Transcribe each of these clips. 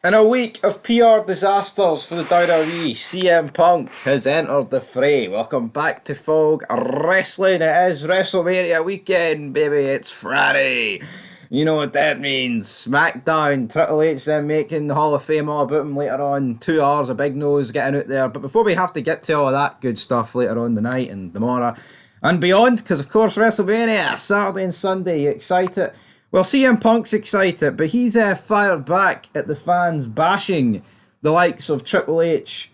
In a week of PR disasters for the WWE, CM Punk has entered the fray. Welcome back to Fog Wrestling. It is WrestleMania weekend, baby. It's Friday. You know what that means. SmackDown, Triple H then making the Hall of Fame all about him later on. 2 hours of big nose getting out there. But before we have to get to all of that good stuff later on tonight and tomorrow and beyond, because of course WrestleMania, Saturday and Sunday, you excited? Well, CM Punk's excited, but he's fired back at the fans bashing the likes of Triple H,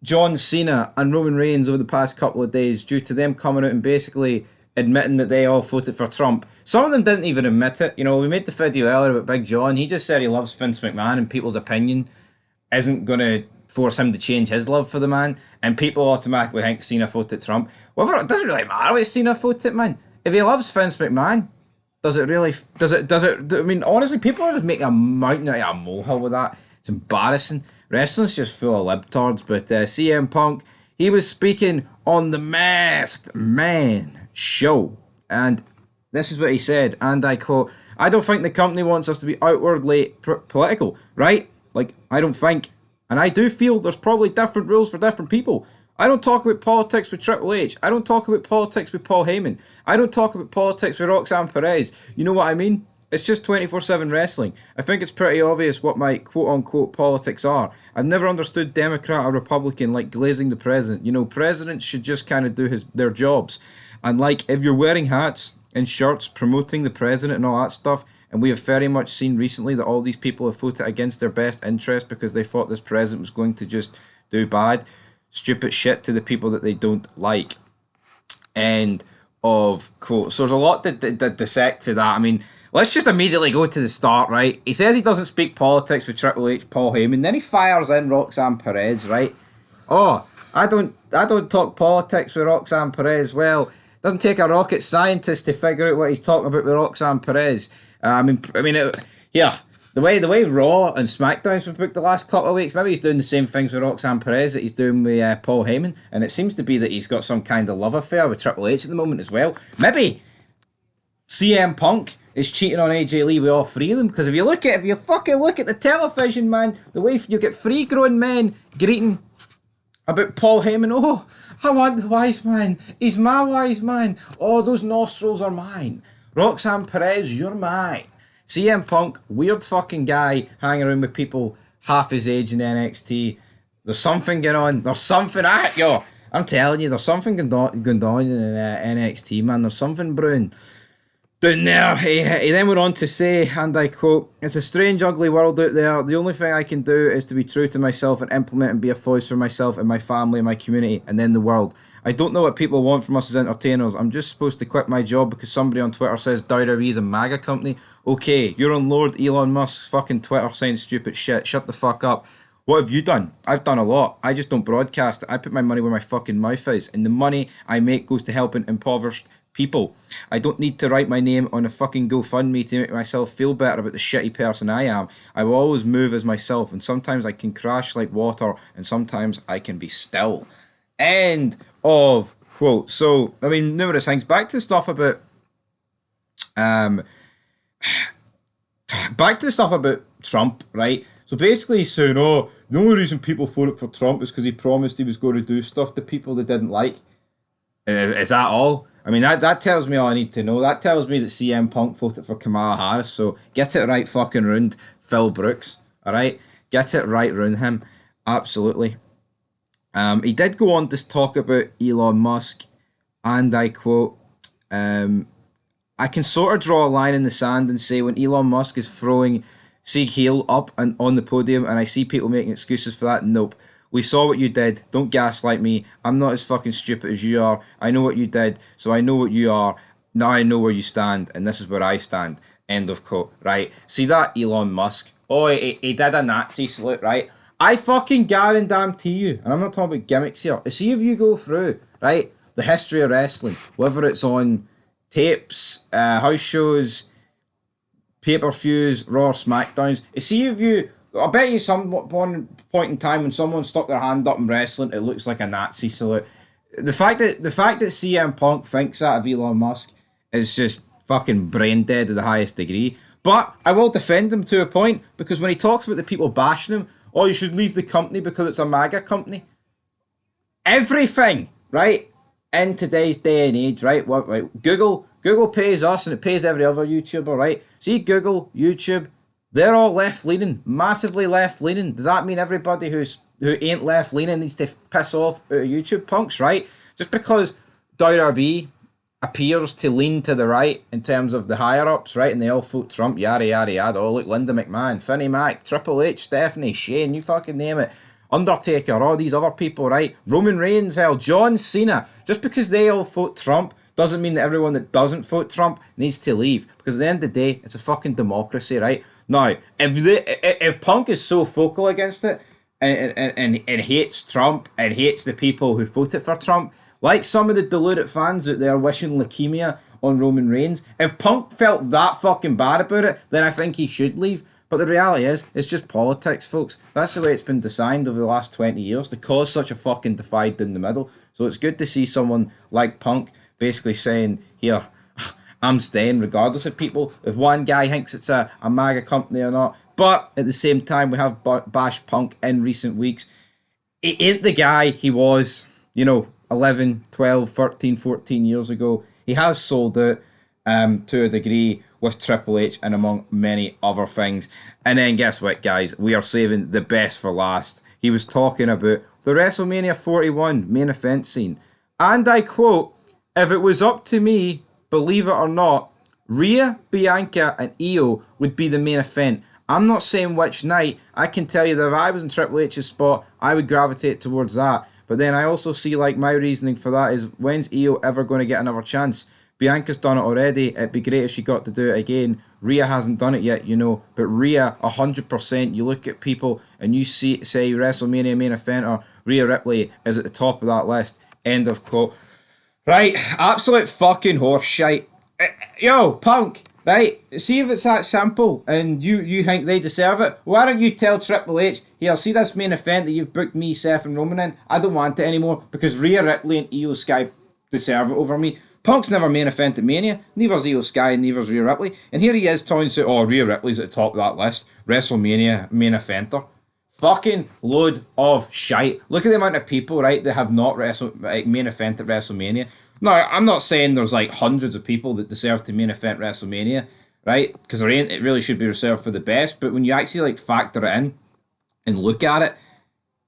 John Cena, and Roman Reigns over the past couple of days due to them coming out and basically admitting that they all voted for Trump. Some of them didn't even admit it. You know, we made the video earlier about Big John. He just said he loves Vince McMahon, and people's opinion isn't going to force him to change his love for the man. And people automatically think Cena voted Trump. Well, it doesn't really matter what Cena voted, man. If he loves Vince McMahon, does it really? I mean, honestly, people are just making a mountain out of a molehill with that. It's embarrassing. Wrestling's just full of libtards. But CM Punk, he was speaking on the Masked Man show. And this is what he said. And I quote, I don't think the company wants us to be outwardly political, right? Like, I don't think. And I do feel there's probably different rules for different people. I don't talk about politics with Triple H. I don't talk about politics with Paul Heyman. I don't talk about politics with Roxanne Perez. You know what I mean? It's just 24/7 wrestling. I think it's pretty obvious what my quote-unquote politics are. I've never understood Democrat or Republican like glazing the president. You know, presidents should just kind of do their jobs. And like, if you're wearing hats and shirts promoting the president and all that stuff, and we have very much seen recently that all these people have voted against their best interest because they thought this president was going to just do bad, stupid shit to the people that they don't like. End of quote. So there's a lot to dissect for that. I mean, let's just immediately go to the start, right? He says he doesn't speak politics with Triple H, Paul Heyman. Then he fires in Roxanne Perez, right? Oh, I don't talk politics with Roxanne Perez. Well, it doesn't take a rocket scientist to figure out what he's talking about with Roxanne Perez. Yeah. The way Raw and SmackDown's been booked the last couple of weeks, maybe he's doing the same things with Roxanne Perez that he's doing with Paul Heyman, and it seems to be that he's got some kind of love affair with Triple H at the moment as well. Maybe CM Punk is cheating on AJ Lee with all three of them, because if you fucking look at the television, man, the way you get three grown men greeting about Paul Heyman, oh, I want the wise man, he's my wise man, oh, those nostrils are mine, Roxanne Perez, you're mine. CM Punk, weird fucking guy, hanging around with people half his age in NXT. There's something going on. There's something at yo. I'm telling you, there's something going on in NXT, man. There's something brewing down there. He then went on to say, and I quote, it's a strange, ugly world out there. The only thing I can do is to be true to myself and implement and be a voice for myself and my family and my community and then the world. I don't know what people want from us as entertainers. I'm just supposed to quit my job because somebody on Twitter says WWE is a MAGA company. Okay, you're on Lord Elon Musk's fucking Twitter saying stupid shit. Shut the fuck up. What have you done? I've done a lot. I just don't broadcast it. I put my money where my fucking mouth is. And the money I make goes to helping impoverished people. I don't need to write my name on a fucking GoFundMe to make myself feel better about the shitty person I am. I will always move as myself, and sometimes I can crash like water, and sometimes I can be still. End of quote. So, I mean, numerous things. Back to stuff about um back to the stuff about Trump, right? So basically he's saying, oh, the only reason people voted for Trump is because he promised he was going to do stuff to people they didn't like. Is that all? I mean, that tells me all I need to know. That tells me that CM Punk voted for Kamala Harris. So get it right fucking round Phil Brooks. All right? Get it right round him. Absolutely. He did go on to talk about Elon Musk. And I quote, I can sort of draw a line in the sand and say when Elon Musk is throwing Sieg Heil up and on the podium and I see people making excuses for that, nope. We saw what you did. Don't gaslight me. I'm not as fucking stupid as you are. I know what you did, so I know what you are. Now I know where you stand, and this is where I stand. End of quote. Right? See that, Elon Musk? Oh, he did a Nazi salute, right? I fucking guarantee you, and I'm not talking about gimmicks here. See if you go through, right, the history of wrestling, whether it's on tapes, house shows, pay-per-views, Raw, SmackDowns. See if you... I bet you some point in time when someone stuck their hand up in wrestling, it looks like a Nazi salute. The fact that CM Punk thinks that of Elon Musk is just fucking brain dead to the highest degree. But I will defend him to a point, because when he talks about the people bashing him, oh, you should leave the company because it's a MAGA company. Everything, right, in today's day and age, right? What, right? Google pays us and it pays every other YouTuber, right? See, Google, YouTube, they're all left-leaning, massively left-leaning. Does that mean everybody who ain't left-leaning needs to piss off YouTube punks, right? Just because WWE appears to lean to the right in terms of the higher-ups, right, and they all vote Trump, yada, yada, yada. Oh, look, Linda McMahon, Finny Mac, Triple H, Stephanie, Shane, you fucking name it. Undertaker, all these other people, right? Roman Reigns, hell, John Cena. Just because they all vote Trump doesn't mean that everyone that doesn't vote Trump needs to leave. Because at the end of the day, it's a fucking democracy, right? Now, if Punk is so vocal against it and hates Trump and hates the people who voted for Trump, like some of the deluded fans out there wishing leukemia on Roman Reigns, if Punk felt that fucking bad about it, then I think he should leave. But the reality is, it's just politics, folks. That's the way it's been designed over the last 20 years to cause such a fucking divide in the middle. So it's good to see someone like Punk basically saying, here, I'm staying regardless of people, if one guy thinks it's a MAGA company or not. But at the same time, we have bashed Punk in recent weeks. He ain't the guy he was, 11, 12, 13, 14 years ago. He has sold out to a degree with Triple H and among many other things. And then guess what, guys? We are saving the best for last. He was talking about the WrestleMania 41 main event scene. And I quote, if it was up to me, believe it or not, Rhea, Bianca and Io would be the main event. I'm not saying which night. I can tell you that if I was in Triple H's spot, I would gravitate towards that. But then I also see, like, my reasoning for that is, when's Io ever going to get another chance? Bianca's done it already. It'd be great if she got to do it again. Rhea hasn't done it yet, but Rhea, 100%, you look at people and you say WrestleMania main eventer, Rhea Ripley is at the top of that list. End of quote. Right, absolute fucking horse shite. Yo, Punk, right, see if it's that simple and you think they deserve it. Why don't you tell Triple H, here, see this main event that you've booked me, Seth and Roman in? I don't want it anymore because Rhea Ripley and Io Sky deserve it over me. Punk's never main evented Mania, neither's Io Sky and neither's Rhea Ripley. And here he is talking to, oh, Rhea Ripley's at the top of that list. WrestleMania main eventer. Fucking load of shite. Look at the amount of people, right, that have not main evented WrestleMania. Now, I'm not saying there's like hundreds of people that deserve to main event WrestleMania, right? Because there ain't. It really should be reserved for the best. But when you actually like factor it in and look at it,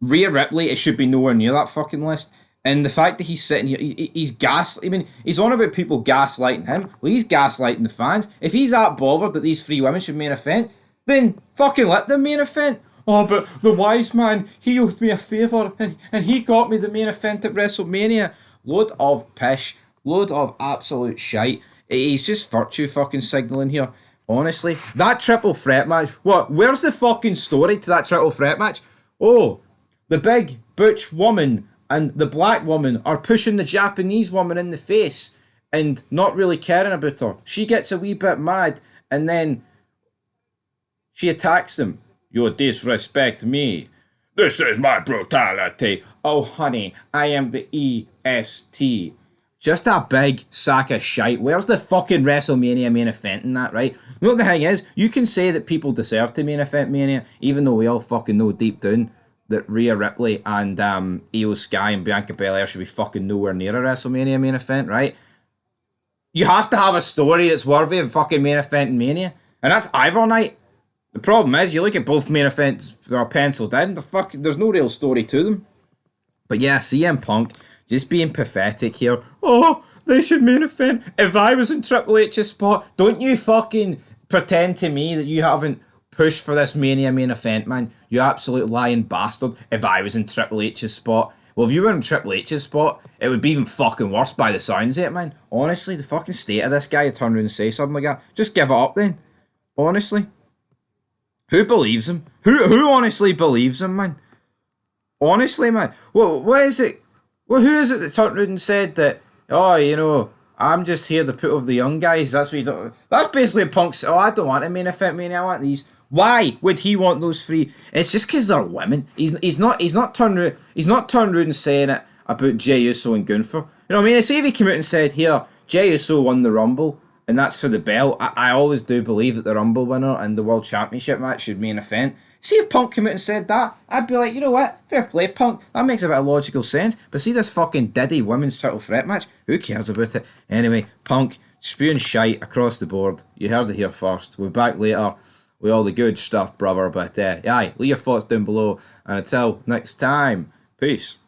Rhea Ripley, it should be nowhere near that fucking list. And the fact that he's sitting here, he's on about people gaslighting him. Well, he's gaslighting the fans. If he's that bothered that these three women should main event, then fucking let them main event. Oh, but the wise man, he owed me a favour, and he got me the main event at WrestleMania. Load of pish. Load of absolute shite. He's just virtue fucking signalling here. Honestly. That triple threat match. What? Where's the fucking story to that triple threat match? Oh, the big butch woman and the black woman are pushing the Japanese woman in the face and not really caring about her. She gets a wee bit mad and then she attacks them. You disrespect me. This is my brutality. Oh, honey, I am the EST. Just a big sack of shite. Where's the fucking WrestleMania main event in that, right? You know what the thing is? You can say that people deserve to main event Mania, even though we all fucking know deep down that Rhea Ripley and Io Sky and Bianca Belair should be fucking nowhere near a WrestleMania main event, right? You have to have a story that's worthy of fucking main event in Mania. And that's either night. The problem is, you look at both main events that are penciled in, there's no real story to them. But yeah, CM Punk just being pathetic here. Oh, they should main event. If I was in Triple H's spot, don't you fucking pretend to me that you haven't pushed for this Mania main event, man. You absolute lying bastard. If I was in Triple H's spot. Well, if you were in Triple H's spot, it would be even fucking worse by the sounds of it, man. Honestly, the fucking state of this guy to turn around and say something like that. Just give it up then. Honestly. Who believes him? Who honestly believes him, man? Honestly, man. What is it? Well, who is it that turned around and said that, oh, I'm just here to put over the young guys. That's what you don't. That's basically a Punk's. Oh, I don't want a main event Mania. I want these. Why would he want those three? It's just because they're women. He's not turning around and saying it about Jey Uso and Gunther. You know what I mean? Say if he came out and said, here, Jey Uso won the Rumble and that's for the belt. I always do believe that the Rumble winner and the World Championship match should main event. See if Punk came out and said that, I'd be like, you know what? Fair play, Punk. That makes a bit of logical sense. But see this fucking Diddy women's title threat match? Who cares about it? Anyway, Punk, spewing shite across the board. You heard it here first. We'll be back later with all the good stuff, brother. But aye, leave your thoughts down below. And until next time, peace.